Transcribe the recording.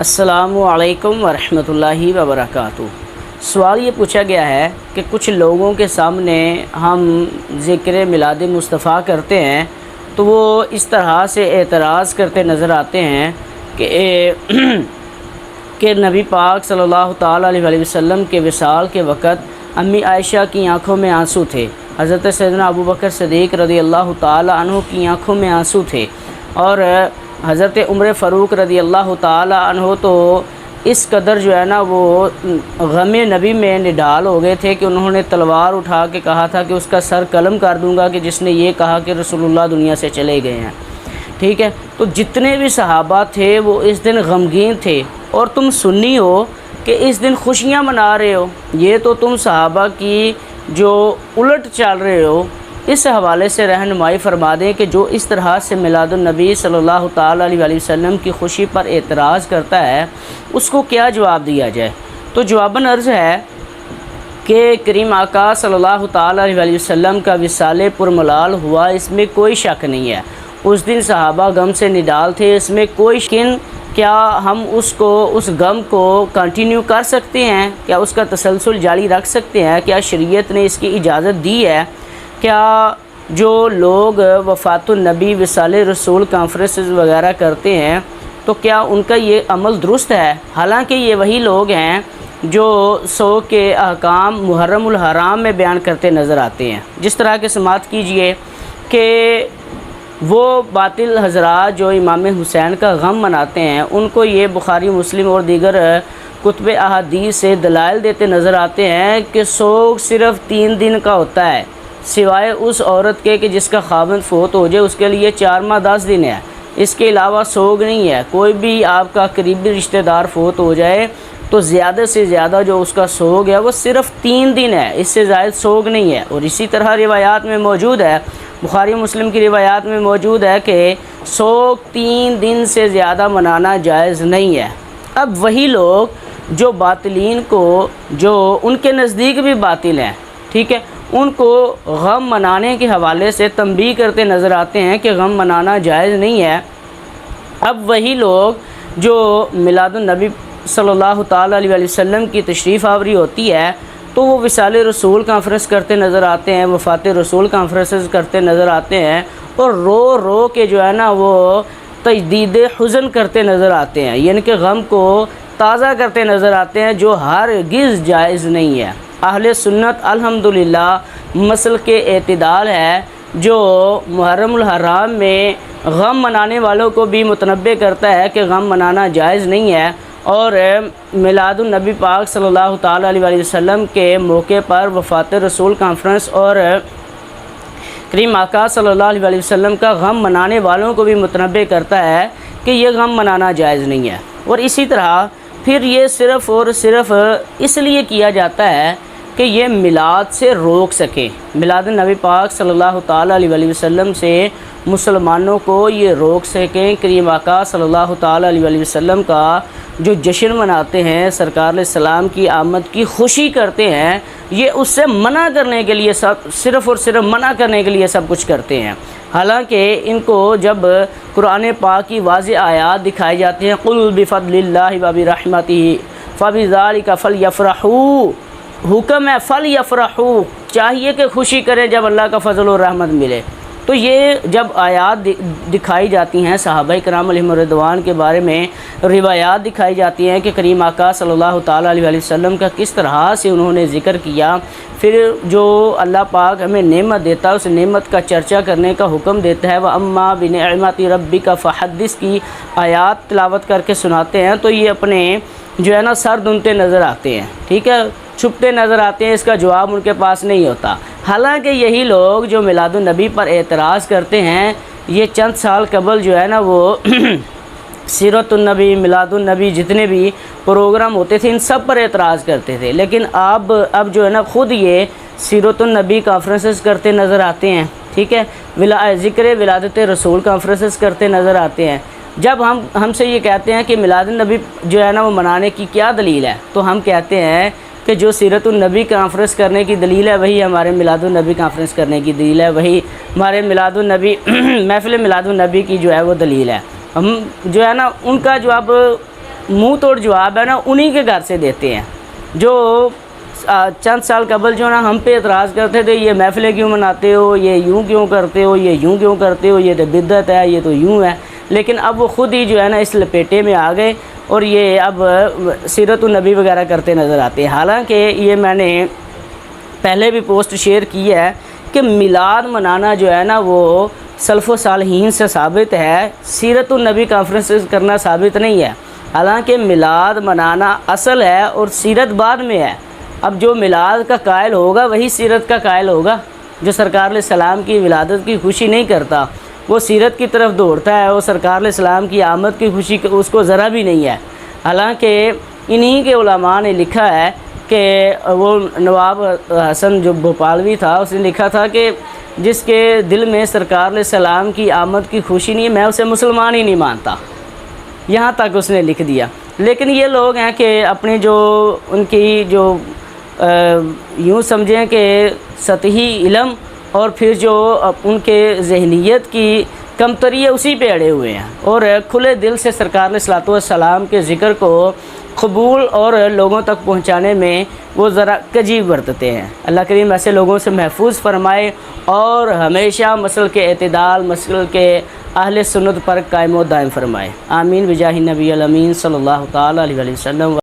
السلام علیکم ورحمۃ اللہ وبرکاتہ۔ سوال یہ پوچھا گیا ہے کہ کچھ لوگوں کے سامنے ہم ذکر میلاد مصطفیٰ کرتے ہیں تو وہ اس طرح سے اعتراض کرتے نظر آتے ہیں کہ نبی پاک صلی اللہ تعالیٰ علیہ وسلم کے وصال کے وقت امی عائشہ کی آنکھوں میں آنسو تھے، حضرت سیدنا ابوبکر صدیق رضی اللہ تعالیٰ عنہ کی آنکھوں میں آنسو تھے، اور حضرت عمر فاروق رضی اللہ تعالیٰ عنہ تو اس قدر جو ہے نا وہ غم نبی میں نڈال ہو گئے تھے کہ انہوں نے تلوار اٹھا کے کہا تھا کہ اس کا سر قلم کر دوں گا کہ جس نے یہ کہا کہ رسول اللہ دنیا سے چلے گئے ہیں۔ ٹھیک ہے، تو جتنے بھی صحابہ تھے وہ اس دن غمگین تھے، اور تم سنی ہو کہ اس دن خوشیاں منا رہے ہو، یہ تو تم صحابہ کی جو الٹ چل رہے ہو۔ اس حوالے سے رہنمائی فرما دیں کہ جو اس طرح سے میلاد النبی صلی اللہ تعالیٰ علیہ وسلم کی خوشی پر اعتراض کرتا ہے اس کو کیا جواب دیا جائے؟ تو جواباً عرض ہے کہ کریم آقا صلی اللہ تعالیٰ علیہ وسلم کا وصال پرملال ہوا، اس میں کوئی شک نہیں ہے۔ اس دن صحابہ غم سے نڈال تھے، اس میں کوئی کیا ہم اس غم کو کنٹینیو کر سکتے ہیں؟ کیا اس کا تسلسل جاری رکھ سکتے ہیں؟ کیا شریعت نے اس کی اجازت دی ہے؟ کیا جو لوگ وفات النبی وصال رسول کانفرنسز وغیرہ کرتے ہیں تو کیا ان کا یہ عمل درست ہے؟ حالانکہ یہ وہی لوگ ہیں جو سوگ کے احکام محرم الحرام میں بیان کرتے نظر آتے ہیں۔ جس طرح کے سماعت کیجئے کہ وہ باطل حضرات جو امام حسین کا غم مناتے ہیں، ان کو یہ بخاری مسلم اور دیگر کتب احادیث سے دلائل دیتے نظر آتے ہیں کہ سوگ صرف 3 دن کا ہوتا ہے، سوائے اس عورت کے کہ جس کا خاوند فوت ہو جائے، اس کے لیے 4 ماہ 10 دن ہے، اس کے علاوہ سوگ نہیں ہے۔ کوئی بھی آپ کا قریبی رشتہ دار فوت ہو جائے تو زیادہ سے زیادہ جو اس کا سوگ ہے وہ صرف 3 دن ہے، اس سے زائد سوگ نہیں ہے۔ اور اسی طرح روایات میں موجود ہے، بخاری مسلم کی روایات میں موجود ہے کہ سوگ 3 دن سے زیادہ منانا جائز نہیں ہے۔ اب وہی لوگ جو باطلین کو، جو ان کے نزدیک بھی باطل ہیں، ٹھیک ہے، ان کو غم منانے کے حوالے سے تنبیہ کرتے نظر آتے ہیں کہ غم منانا جائز نہیں ہے۔ اب وہی لوگ جو میلاد النبی صلی اللہ تعالیٰ علیہ وسلم کی تشریف آوری ہوتی ہے تو وہ وصال رسول کانفرنس کرتے نظر آتے ہیں، وفات رسول کانفرنسز کرتے نظر آتے ہیں، اور رو رو کے جو ہے نا وہ تجدید حزن کرتے نظر آتے ہیں، یعنی کہ غم کو تازہ کرتے نظر آتے ہیں، جو ہرگز جائز نہیں ہے۔ اہل سنت الحمدللہ مسلک اعتدال ہے جو محرم الحرام میں غم منانے والوں کو بھی متنبہ کرتا ہے کہ غم منانا جائز نہیں ہے، اور میلاد النبی پاک صلی اللہ تعالیٰ علیہ وسلم کے موقع پر وفات رسول کانفرنس اور کریم آقا صلی اللہ علیہ وسلم کا غم منانے والوں کو بھی متنبہ کرتا ہے کہ یہ غم منانا جائز نہیں ہے۔ اور اسی طرح پھر یہ صرف اور صرف اس لیے کیا جاتا ہے کہ یہ میلاد سے روک سکے، میلاد النبی پاک صلی اللہ تعالیٰ علیہ وسلم سے مسلمانوں کو یہ روک سکیں۔ کریم آقا صلی اللہ تعالیٰ علیہ وسلم کا جو جشن مناتے ہیں، سرکار علیہ السلام کی آمد کی خوشی کرتے ہیں، یہ اس سے منع کرنے کے لیے صرف اور صرف منع کرنے کے لیے سب کچھ کرتے ہیں۔ حالانکہ ان کو جب قرآن پاک کی واضح آیات دکھائی جاتی ہیں، قُلْ بِفَضْلِ اللَّهِ وَبِرَحْمَتِهِ فَبِذَلِكَ فَلْيَفْرَحُوا، حکم ہے فَلْيَفْرَحُوا، چاہیے کہ خوشی کریں جب اللہ کا فضل و رحمت ملے۔ تو یہ جب آیات دکھائی جاتی ہیں صحابہ کرام علیہم الرضوان کے بارے میں، روایات دکھائی جاتی ہیں کہ کریم آقا صلی اللہ تعالیٰ علیہ وسلم کا کس طرح سے انہوں نے ذکر کیا، پھر جو اللہ پاک ہمیں نعمت دیتا ہے اس نعمت کا چرچا کرنے کا حکم دیتا ہے، وَأَمَّا بِنِعْمَةِ رَبِّكَ فَحَدِّثْ کی آیات تلاوت کر کے سناتے ہیں، تو یہ اپنے جو ہے نا سر دھنتے نظر آتے ہیں، ٹھیک ہے، چھپتے نظر آتے ہیں، اس کا جواب ان کے پاس نہیں ہوتا۔ حالانکہ یہی لوگ جو میلاد النبی پر اعتراض کرتے ہیں، یہ چند سال قبل جو ہے نا وہ سیرت النبی، میلاد النبی، جتنے بھی پروگرام ہوتے تھے ان سب پر اعتراض کرتے تھے، لیکن اب جو ہے نا خود یہ سیرت النبی کانفرنسز کرتے نظر آتے ہیں، ٹھیک ہے، ذکر ولادت رسول کانفرنسز کرتے نظر آتے ہیں۔ جب ہم سے یہ کہتے ہیں کہ میلاد النبی جو ہے نا وہ منانے کی کیا دلیل ہے، تو ہم کہتے ہیں کہ جو سیرت النبی کانفرنس کرنے کی دلیل ہے وہی ہمارے میلاد النبی کانفرنس کرنے کی دلیل ہے، وہی ہمارے میلاد النبی محفل میلاد النبی کی جو ہے وہ دلیل ہے۔ ہم جو ہے نا ان کا جو اب منہ توڑ جواب ہے نا انہی کے گھر سے دیتے ہیں، جو چند سال قبل جو ہے نا ہم پہ اعتراض کرتے تھے، یہ محفلیں کیوں مناتے ہو، یہ یوں کیوں کرتے ہو، یہ یوں کیوں کرتے ہو، یہ تو بدعت ہے، یہ تو یوں ہے، لیکن اب وہ خود ہی جو ہے نا اس لپیٹے میں آ گئے اور یہ اب سیرت النبی وغیرہ کرتے نظر آتے ہیں۔ حالانکہ یہ میں نے پہلے بھی پوسٹ شیئر کی ہے کہ میلاد منانا جو ہے نا وہ سلف و صالحین سے ثابت ہے، سیرت النبی کانفرنسز کرنا ثابت نہیں ہے۔ حالانکہ میلاد منانا اصل ہے اور سیرت بعد میں ہے۔ اب جو میلاد کا قائل ہوگا وہی سیرت کا قائل ہوگا۔ جو سرکار علیہ السلام کی ولادت کی خوشی نہیں کرتا وہ سیرت کی طرف دوڑتا ہے، وہ سرکار علیہ السلام کی آمد کی خوشی اس کو ذرا بھی نہیں ہے۔ حالانکہ انہی کے علماء نے لکھا ہے کہ وہ نواب حسن جو بھوپالوی تھا اس نے لکھا تھا کہ جس کے دل میں سرکار علیہ السلام کی آمد کی خوشی نہیں ہے میں اسے مسلمان ہی نہیں مانتا، یہاں تک اس نے لکھ دیا۔ لیکن یہ لوگ ہیں کہ اپنی جو ان کی جو یوں سمجھیں کہ سطحی علم اور پھر جو ان کے ذہنیت کی کمتری ہے اسی پہ اڑے ہوئے ہیں، اور کھلے دل سے سرکار علیہ السلام کے ذکر کو قبول اور لوگوں تک پہنچانے میں وہ ذرا کجی برتتے ہیں۔ اللہ کریم ایسے لوگوں سے محفوظ فرمائے اور ہمیشہ مسلک کے اعتدال، مسلک کے اہل سنت پر قائم و دائم فرمائے۔ آمین بجاہ نبی الامین صلی اللہ تعالی علیہ وسلم۔